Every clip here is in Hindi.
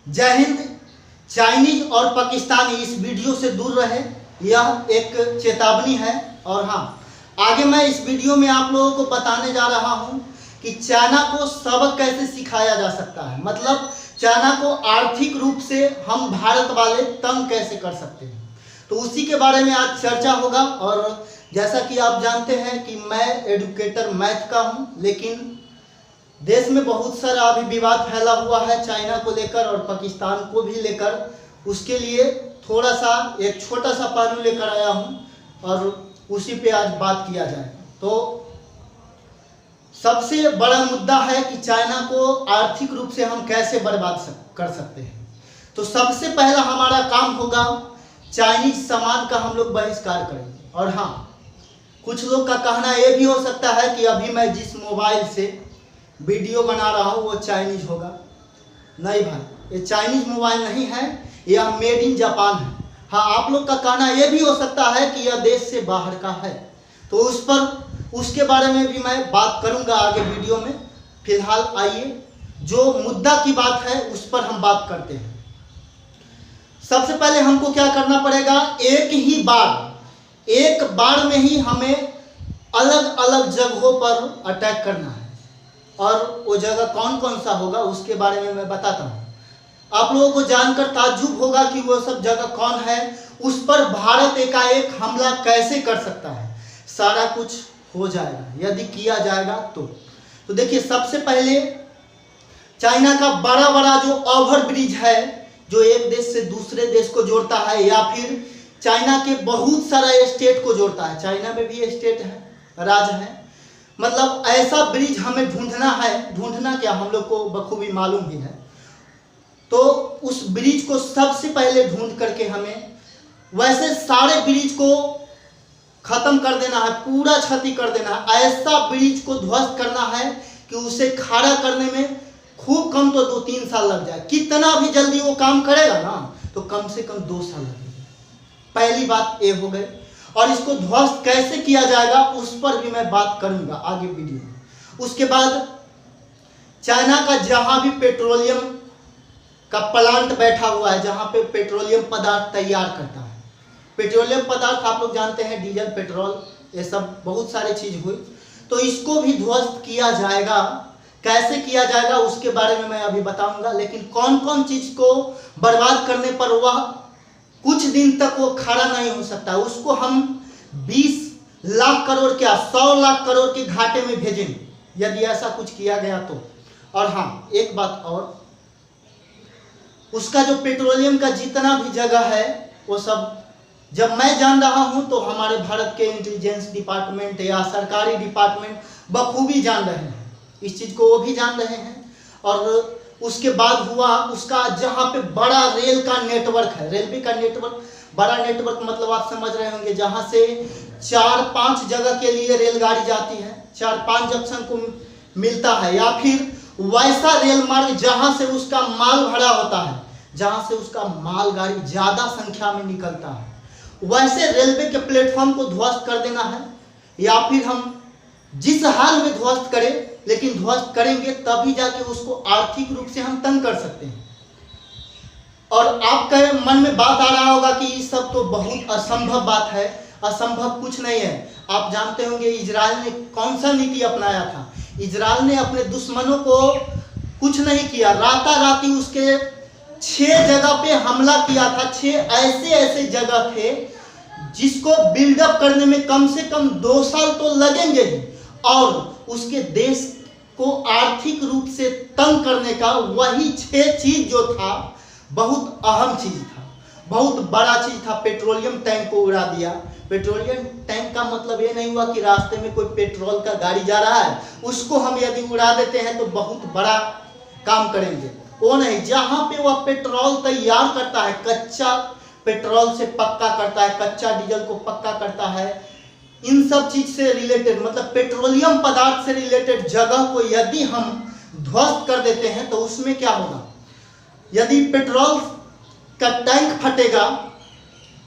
जय हिंद। चाइनीज और पाकिस्तानी इस वीडियो से दूर रहे, यह एक चेतावनी है। और हाँ, आगे मैं इस वीडियो में आप लोगों को बताने जा रहा हूं कि चाइना को सबक कैसे सिखाया जा सकता है, मतलब चाइना को आर्थिक रूप से हम भारत वाले तंग कैसे कर सकते हैं। तो उसी के बारे में आज चर्चा होगा। और जैसा कि आप जानते हैं कि मैं एडुकेटर मैथ का हूं, लेकिन देश में बहुत सारा अभी विवाद फैला हुआ है चाइना को लेकर और पाकिस्तान को भी लेकर। उसके लिए थोड़ा सा एक छोटा सा पहलू लेकर आया हूं और उसी पे आज बात किया जाए। तो सबसे बड़ा मुद्दा है कि चाइना को आर्थिक रूप से हम कैसे बर्बाद कर सकते हैं। तो सबसे पहला हमारा काम होगा, चाइनीज सामान का हम लोग बहिष्कार करेंगे। और हाँ, कुछ लोग का कहना यह भी हो सकता है कि अभी मैं जिस मोबाइल से वीडियो बना रहा हूँ वो चाइनीज होगा। नहीं भाई, ये चाइनीज मोबाइल नहीं है, यह मेड इन जापान है। हाँ, आप लोग का कहना यह भी हो सकता है कि यह देश से बाहर का है, तो उसके बारे में भी मैं बात करूंगा आगे वीडियो में। फिलहाल आइए जो मुद्दा की बात है उस पर हम बात करते हैं। सबसे पहले हमको क्या करना पड़ेगा, एक बार में ही हमें अलग अलग जगहों पर अटैक करना है। और वो जगह कौन कौन सा होगा उसके बारे में मैं बताता हूँ। आप लोगों को जानकर ताज्जुब होगा कि वो सब जगह कौन है, उस पर भारत एकाएक हमला कैसे कर सकता है। सारा कुछ हो जाएगा यदि किया जाएगा तो देखिए, सबसे पहले चाइना का बड़ा बड़ा जो ओवर ब्रिज है जो एक देश से दूसरे देश को जोड़ता है, या फिर चाइना के बहुत सारा स्टेट को जोड़ता है। चाइना में भी स्टेट है, राज्य है, मतलब ऐसा ब्रिज हमें ढूंढना क्या, हम लोग को बखूबी मालूम भी है। तो उस ब्रिज को सबसे पहले ढूंढ करके हमें वैसे सारे ब्रिज को खत्म कर देना है, पूरा क्षति कर देना है। ऐसा ब्रिज को ध्वस्त करना है कि उसे खड़ा करने में खूब कम तो 2-3 साल लग जाए। कितना भी जल्दी वो काम करेगा ना, तो कम से कम 2 साल लगेगा। पहली बात ये हो गई। और इसको ध्वस्त कैसे किया जाएगा उस पर भी मैं बात करूंगा आगे वीडियो में। उसके बाद चाइना का जहां भी पेट्रोलियम का प्लांट बैठा हुआ है, जहां पे पेट्रोलियम पदार्थ तैयार करता है, पेट्रोलियम पदार्थ आप लोग जानते हैं, डीजल, पेट्रोल, ये सब बहुत सारी चीज हुई, तो इसको भी ध्वस्त किया जाएगा। कैसे किया जाएगा उसके बारे में मैं अभी बताऊंगा। लेकिन कौन कौन चीज को बर्बाद करने पर वह कुछ दिन तक वो खड़ा नहीं हो सकता, उसको हम 20 लाख करोड़ क्या 100 लाख करोड़ के घाटे में भेजेंगे यदि ऐसा कुछ किया गया तो। और हाँ, एक बात और, उसका जो पेट्रोलियम का जितना भी जगह है वो सब जब मैं जान रहा हूं तो हमारे भारत के इंटेलिजेंस डिपार्टमेंट या सरकारी डिपार्टमेंट बखूबी जान रहे हैं इस चीज को, वो भी जान रहे हैं। और उसके बाद हुआ उसका जहां पे बड़ा रेल का नेटवर्क है, रेलवे का नेटवर्क, बड़ा नेटवर्क मतलब आप समझ रहे होंगे, जहां से 4-5 जगह के लिए रेलगाड़ी जाती है, 4-5 जंक्शन को मिलता है, या फिर वैसा रेल मार्ग जहां से उसका माल भरा होता है, जहां से उसका मालगाड़ी ज्यादा संख्या में निकलता है, वैसे रेलवे के प्लेटफॉर्म को ध्वस्त कर देना है। या फिर हम जिस हाल में ध्वस्त करें, लेकिन ध्वस्त करेंगे तभी जाके उसको आर्थिक रूप से हम तंग कर सकते हैं। और आपके मन में बात आ रहा होगा कि ये सब तो बहुत असंभव बात है। असंभव कुछ नहीं है। आप जानते होंगे इजराइल ने कौन सा नीति अपनाया था। इजराइल ने अपने दुश्मनों को कुछ नहीं किया, राताराती उसके 6 जगह पे हमला किया था। 6 ऐसे जगह थे जिसको बिल्डअप करने में कम से कम 2 साल तो लगेंगे ही। और उसके देश को आर्थिक रूप से तंग करने का वही 6 चीज जो था, बहुत अहम चीज था, बहुत बड़ा चीज था। पेट्रोलियम टैंक को उड़ा दिया। पेट्रोलियम टैंक का मतलब ये नहीं हुआ कि रास्ते में कोई पेट्रोल का गाड़ी जा रहा है उसको हम यदि उड़ा देते हैं तो बहुत बड़ा काम करेंगे, वो नहीं। जहां पे वह पेट्रोल तैयार करता है, कच्चा पेट्रोल से पक्का करता है, कच्चा डीजल को पक्का करता है, इन सब चीज से रिलेटेड, मतलब पेट्रोलियम पदार्थ से रिलेटेड जगह को यदि हम ध्वस्त कर देते हैं तो उसमें क्या होगा, यदि पेट्रोल का टैंक फटेगा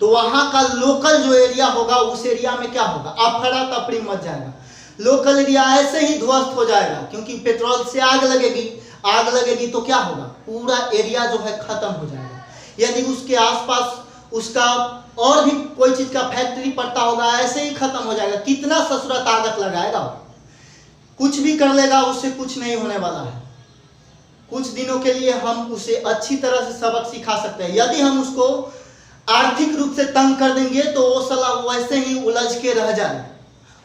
तो वहां का लोकल जो एरिया होगा उस एरिया में क्या होगा, अफरा तफरी मच जाएगा। लोकल एरिया ऐसे ही ध्वस्त हो जाएगा क्योंकि पेट्रोल से आग लगेगी, आग लगेगी तो क्या होगा, पूरा एरिया जो है खत्म हो जाएगा। यदि उसके आसपास उसका और भी कोई चीज का फैक्ट्री पड़ता होगा, ऐसे ही खत्म हो जाएगा। कितना ससुरा ताकत लगाएगा, कुछ भी कर लेगा, उससे कुछ नहीं होने वाला है। कुछ दिनों के लिए हम उसे अच्छी तरह से सबक सिखा सकते हैं। यदि हम उसको आर्थिक रूप से तंग कर देंगे तो वो साला वैसे ही उलझ के रह जाएगा,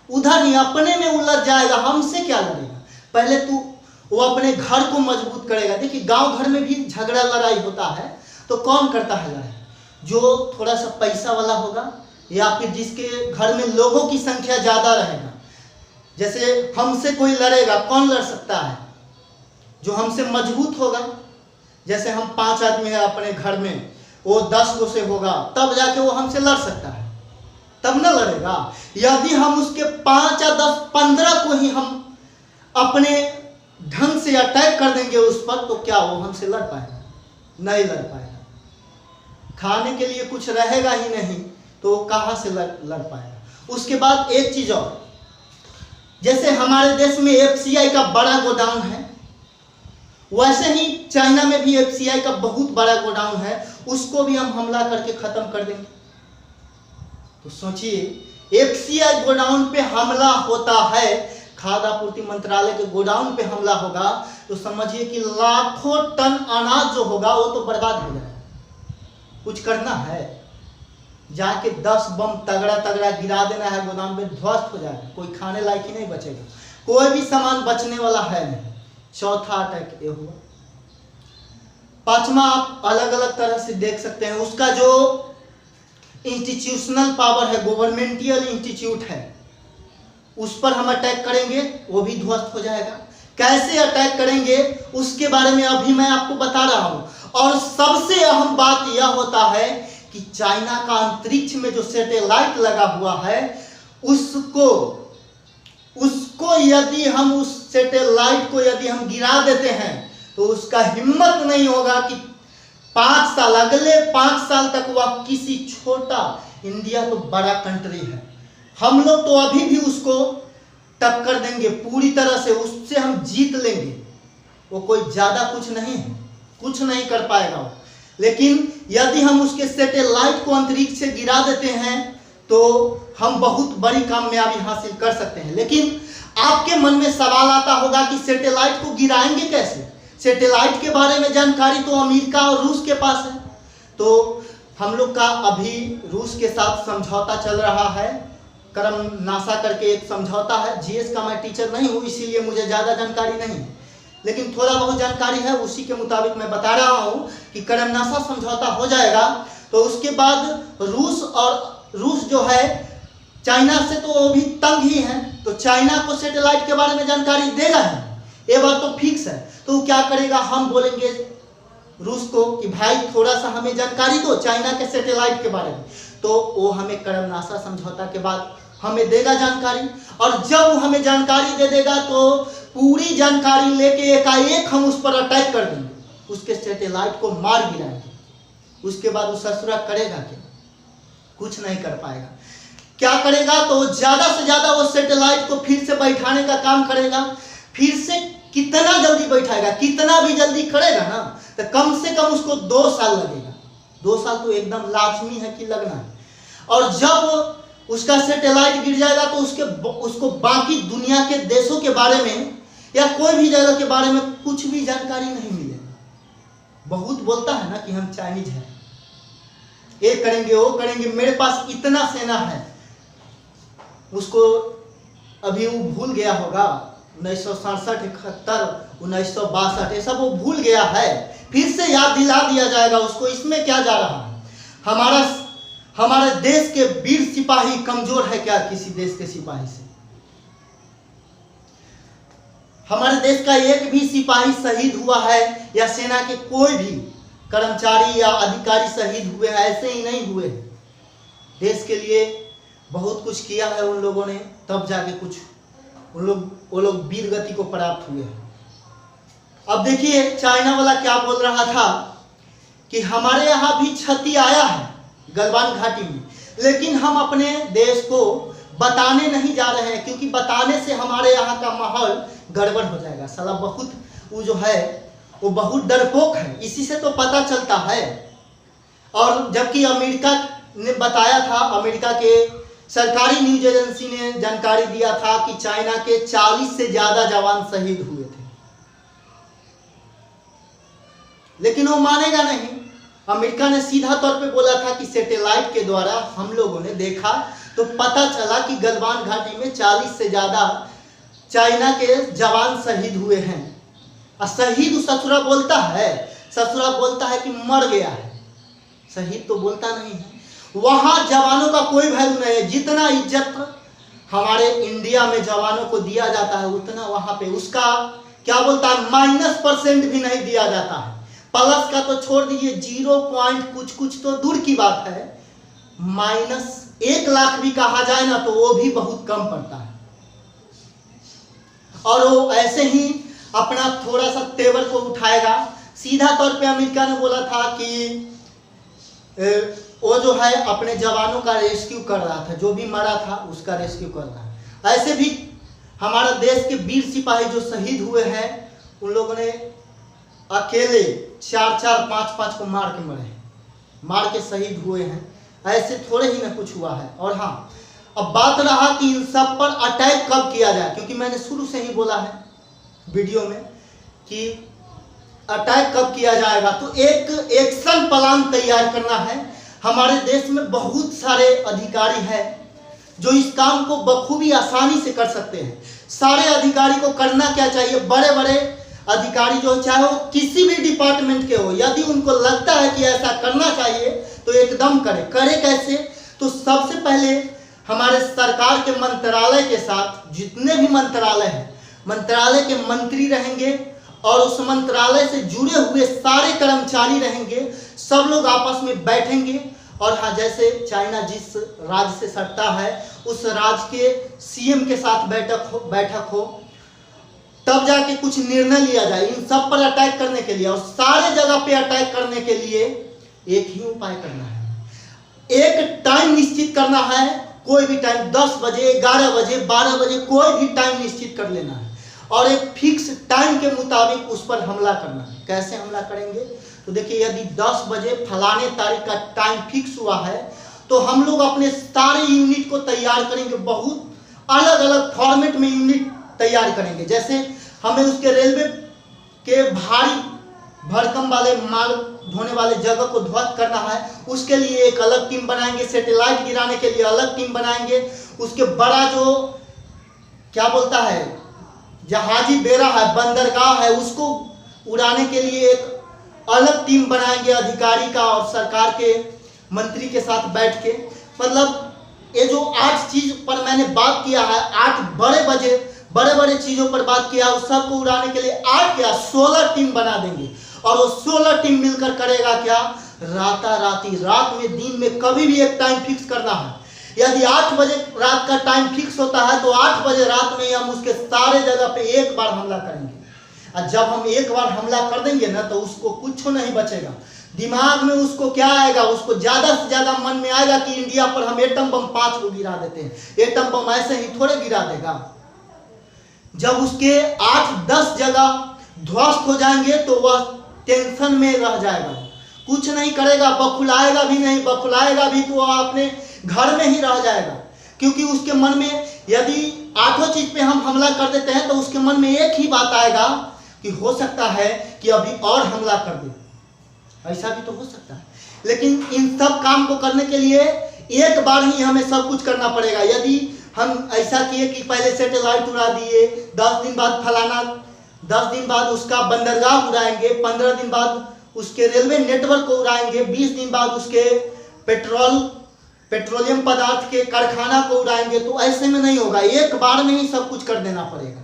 उधर नहीं अपने में उलझ जाएगा। हमसे क्या लड़ेगा, पहले तू वो अपने घर को मजबूत करेगा। देखिए गांव घर में भी झगड़ा लड़ाई होता है तो कौन करता है लड़ाई, जो थोड़ा सा पैसा वाला होगा या फिर जिसके घर में लोगों की संख्या ज्यादा रहेगा। जैसे हमसे कोई लड़ेगा, कौन लड़ सकता है, जो हमसे मजबूत होगा। जैसे हम 5 आदमी हैं अपने घर में, वो 10 को से होगा, तब जाके वो हमसे लड़ सकता है, तब न लड़ेगा। यदि हम उसके 5 या 10 15 को ही हम अपने ढंग से अटैक कर देंगे उस पर, तो क्या वो हमसे लड़ पाएगा, नहीं लड़ पाएगा। खाने के लिए कुछ रहेगा ही नहीं तो कहां से लड़ पाएगा। उसके बाद एक चीज और, जैसे हमारे देश में एफसीआई का बड़ा गोडाउन है, वैसे ही चाइना में भी एफसीआई का बहुत बड़ा गोडाउन है, उसको भी हम हमला करके खत्म कर देंगे। तो सोचिए एफसीआई गोडाउन पे हमला होता है, खाद्य आपूर्ति मंत्रालय के गोडाउन पे हमला होगा तो समझिए कि लाखों टन अनाज जो होगा वो तो बर्बाद हो जाएगा। कुछ करना है, जाके 10 बम तगड़ा तगड़ा गिरा देना है, गोदाम में ध्वस्त हो जाएगा, कोई खाने लायक ही नहीं बचेगा, कोई भी सामान बचने वाला है नहीं। चौथा अटैक ये हुआ। 5वां आप अलग अलग तरह से देख सकते हैं, उसका जो इंस्टीट्यूशनल पावर है, गवर्नमेंटल इंस्टीट्यूट है, उस पर हम अटैक करेंगे, वो भी ध्वस्त हो जाएगा। कैसे अटैक करेंगे उसके बारे में अभी मैं आपको बता रहा हूं। और सबसे अहम बात यह होता है कि चाइना का अंतरिक्ष में जो सैटेलाइट लगा हुआ है, उसको यदि हम उस सैटेलाइट को यदि हम गिरा देते हैं तो उसका हिम्मत नहीं होगा कि 5 साल, अगले 5 साल तक वह किसी छोटा, इंडिया तो बड़ा कंट्री है, हम लोग तो अभी भी उसको टक्कर देंगे पूरी तरह से, उससे हम जीत लेंगे। वो कोई ज्यादा कुछ नहीं है, कुछ नहीं कर पाएगा वो। लेकिन यदि हम उसके सैटेलाइट को अंतरिक्ष से गिरा देते हैं तो हम बहुत बड़ी कामयाबी हासिल कर सकते हैं। लेकिन आपके मन में सवाल आता होगा कि सैटेलाइट को गिराएंगे कैसे? सैटेलाइट के बारे में जानकारी तो अमेरिका और रूस के पास है। तो हम लोग का अभी रूस के साथ समझौता चल रहा है, करम नासा करके एक समझौता है। जीएस का मैं टीचर नहीं हूँ इसीलिए मुझे ज़्यादा जानकारी नहीं है, लेकिन थोड़ा बहुत जानकारी है, उसी के मुताबिक मैं बता रहा हूँ कि करम नासा समझौता हो जाएगा तो उसके बाद रूस जो है चाइना से तो वो भी तंग ही है, तो चाइना को सैटेलाइट के बारे में जानकारी देगा ही, ये बात तो फिक्स है। तो क्या करेगा, हम बोलेंगे रूस को कि भाई थोड़ा सा हमें जानकारी दो चाइना के सैटेलाइट के बारे में, तो वो हमें करम नासा समझौता के बाद हमें देगा जानकारी। और जब वो हमें जानकारी दे देगा तो पूरी जानकारी लेके एकाएक हम उस पर अटैक कर देंगे, उसके सैटेलाइट को मार गिराएंगे। उसके बाद वो ससुरा करेगा क्या? कुछ नहीं कर पाएगा। क्या करेगा तो ज्यादा से ज्यादा वो सैटेलाइट को फिर से बैठाने का काम करेगा। फिर से कितना जल्दी बैठाएगा, कितना भी जल्दी करेगा ना तो कम से कम उसको 2 साल लगेगा। 2 साल तो एकदम लाजमी है कि लगना है। और जब उसका सैटेलाइट गिर जाएगा तो उसको बाकी दुनिया के देशों के बारे में या कोई भी जगह के बारे में कुछ भी जानकारी नहीं मिलेगी। बहुत बोलता है ना कि हम चाइनीज हैं, ये करेंगे वो करेंगे, मेरे पास इतना सेना है, उसको अभी वो भूल गया होगा 1967, 71, 1962 ये सब वो भूल गया है। फिर से याद दिला दिया जाएगा उसको, इसमें क्या जा रहा है। हमारे देश के वीर सिपाही कमजोर है क्या किसी देश के सिपाही से? हमारे देश का एक भी सिपाही शहीद हुआ है या सेना के कोई भी कर्मचारी या अधिकारी शहीद हुए हैं? ऐसे ही नहीं हुए। देश के लिए बहुत कुछ किया है उन लोगों ने, तब जाके कुछ वो लोग वीर गति को प्राप्त हुए हैं। अब देखिए चाइना वाला क्या बोल रहा था कि हमारे यहाँ भी क्षति आया है गलवान घाटी में, लेकिन हम अपने देश को बताने नहीं जा रहे हैं क्योंकि बताने से हमारे यहाँ का माहौल गड़बड़ हो जाएगा। साला बहुत वो जो है वो बहुत डरपोक है, इसी से तो पता चलता है। और जबकि अमेरिका ने बताया था, अमेरिका के सरकारी न्यूज एजेंसी ने जानकारी दिया था कि चाइना के 40 से ज्यादा जवान शहीद हुए थे, लेकिन वो मानेगा नहीं। अमेरिका ने सीधा तौर पे बोला था कि सैटेलाइट के द्वारा हम लोगों ने देखा तो पता चला कि गलवान घाटी में 40 से ज्यादा चाइना के जवान शहीद हुए हैं। और शहीद ससुरा बोलता है, ससुरा बोलता है कि मर गया है, शहीद तो बोलता नहीं है। वहां जवानों का कोई वैल्यू नहीं है। जितना इज्जत हमारे इंडिया में जवानों को दिया जाता है उतना वहां पे उसका क्या बोलता है -% भी नहीं दिया जाता है। प्लस का तो छोड़ दीजिए, 0 कुछ तो दूर की बात है, -1 लाख भी कहा जाए ना तो वो भी बहुत कम पड़ता है। और वो ऐसे ही अपना थोड़ा सा तेवर को उठाएगा। सीधा तौर पे अमेरिका ने बोला था कि वो जो है अपने जवानों का रेस्क्यू कर रहा था, जो भी मरा था उसका रेस्क्यू कर रहा है। ऐसे भी हमारा देश के वीर सिपाही जो शहीद हुए हैं उन लोगों ने अकेले 4-4, 5-5 को मार के मरे हैं, मार के शहीद हुए हैं। ऐसे थोड़े ही ना कुछ हुआ है। और हाँ, अब बात रहा कि इन सब पर अटैक कब किया जाए, क्योंकि मैंने शुरू से ही बोला है वीडियो में कि अटैक कब किया जाएगा, तो एक एक्शन प्लान तैयार करना है। हमारे देश में बहुत सारे अधिकारी हैं जो इस काम को बखूबी आसानी से कर सकते हैं। सारे अधिकारी को करना क्या चाहिए, बड़े बड़े अधिकारी जो चाहे वो किसी भी डिपार्टमेंट के हो, यदि उनको लगता है कि ऐसा करना चाहिए तो एकदम करे कैसे, तो सबसे पहले हमारे सरकार के मंत्रालय के साथ जितने भी मंत्रालय हैं, मंत्रालय के मंत्री रहेंगे और उस मंत्रालय से जुड़े हुए सारे कर्मचारी रहेंगे। सब लोग आपस में बैठेंगे और हाँ, जैसे चाइना जिस राज्य से सटता है उस राज्य के सीएम के साथ बैठक हो तब जाके कुछ निर्णय लिया जाए इन सब पर अटैक करने के लिए। और सारे जगह पे अटैक करने के लिए एक ही उपाय करना है, एक टाइम निश्चित करना है। कोई भी टाइम, 10 बजे, 11 बजे, 12 बजे, कोई भी टाइम निश्चित कर लेना है और एक फिक्स टाइम के मुताबिक उस पर हमला करना है। कैसे हमला करेंगे, तो देखिए, यदि 10 बजे फलाने तारीख का टाइम फिक्स हुआ है तो हम लोग अपने सारे यूनिट को तैयार करेंगे। बहुत अलग अलग फॉर्मेट में यूनिट तैयार करेंगे। जैसे हमें उसके रेलवे के भारी भरकम वाले माल ढोने वाले जगह को ध्वस्त करना है, उसके लिए एक अलग टीम बनाएंगे। सैटेलाइट गिराने के लिए अलग टीम बनाएंगे। उसके बड़ा जो क्या बोलता है जहाजी बेड़ा है, बंदरगाह है, उसको उड़ाने के लिए एक अलग टीम बनाएंगे अधिकारी का और सरकार के मंत्री के साथ बैठ के। मतलब ये जो 8 चीज पर मैंने बात किया है, 8 बड़े बड़े चीजों पर बात किया, उस सबको उड़ाने के लिए 8 या 16 टीम बना देंगे। और वो 16 टीम मिलकर करेगा क्या, राताराती, रात में दिन में कभी भी एक टाइम फिक्स करना है। यदि 8 बजे रात का टाइम फिक्स होता है तो 8 बजे रात में हम उसके सारे जगह पे एक बार हमला करेंगे। और जब हम एक बार हमला कर देंगे ना तो उसको कुछ नहीं बचेगा। दिमाग में उसको क्या आएगा, उसको ज्यादा से ज्यादा मन में आएगा कि इंडिया पर हम एटम बम 5 को गिरा देते हैं। एटम बम ऐसे ही थोड़े गिरा देगा। जब उसके 8-10 जगह ध्वस्त हो जाएंगे तो वह टेंशन में रह जाएगा, कुछ नहीं करेगा, बखुलाएगा भी नहीं, बखुलाएगा भी तो वह अपने घर में ही रह जाएगा। क्योंकि उसके मन में यदि 8 चीज पे हम हमला कर देते हैं तो उसके मन में एक ही बात आएगा कि हो सकता है कि अभी और हमला कर दे, ऐसा भी तो हो सकता है। लेकिन इन सब काम को करने के लिए एक बार ही हमें सब कुछ करना पड़ेगा। यदि हम ऐसा किए कि पहले सैटेलाइट उड़ा दिए, 10 दिन बाद फलाना, 10 दिन बाद उसका बंदरगाह उड़ाएंगे, 15 दिन बाद उसके रेलवे नेटवर्क को उड़ाएंगे, 20 दिन बाद उसके पेट्रोलियम पदार्थ के कारखाना को उड़ाएंगे, तो ऐसे में नहीं होगा। एक बार में ही सब कुछ कर देना पड़ेगा।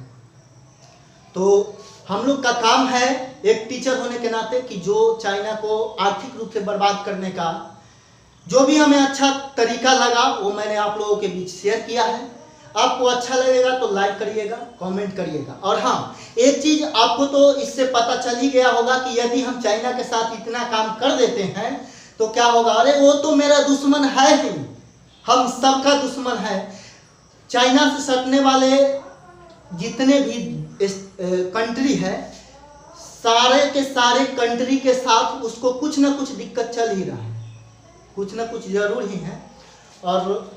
तो हम लोग का काम है एक टीचर होने के नाते कि जो चाइना को आर्थिक रूप से बर्बाद करने का जो भी हमें अच्छा तरीका लगा वो मैंने आप लोगों के बीच शेयर किया है। आपको अच्छा लगेगा तो लाइक करिएगा, कमेंट करिएगा। और हाँ, एक चीज आपको तो इससे पता चल ही गया होगा कि यदि हम चाइना के साथ इतना काम कर देते हैं तो क्या होगा। अरे वो तो मेरा दुश्मन है ही, हम सबका दुश्मन है। चाइना से सटने वाले जितने भी कंट्री है सारे के सारे कंट्री के साथ उसको कुछ ना कुछ दिक्कत चल ही रहा है, कुछ ना कुछ जरूर ही है। और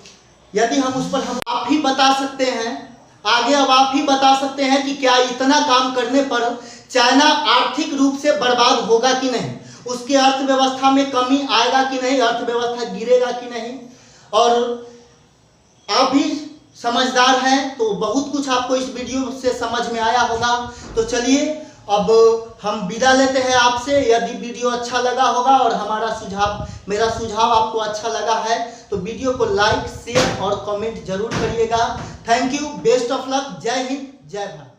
यदि हम उस पर हम आप ही बता सकते हैं आगे, अब आप ही बता सकते हैं कि क्या इतना काम करने पर चाइना आर्थिक रूप से बर्बाद होगा कि नहीं, उसकी अर्थव्यवस्था में कमी आएगा कि नहीं, अर्थव्यवस्था गिरेगा कि नहीं। और आप भी समझदार हैं तो बहुत कुछ आपको इस वीडियो से समझ में आया होगा। तो चलिए अब हम विदा लेते हैं आपसे। यदि वीडियो अच्छा लगा होगा और मेरा सुझाव आपको अच्छा लगा है तो वीडियो को लाइक, शेयर और कमेंट जरूर करिएगा। Thank you, best of luck, जय हिंद, जय भारत।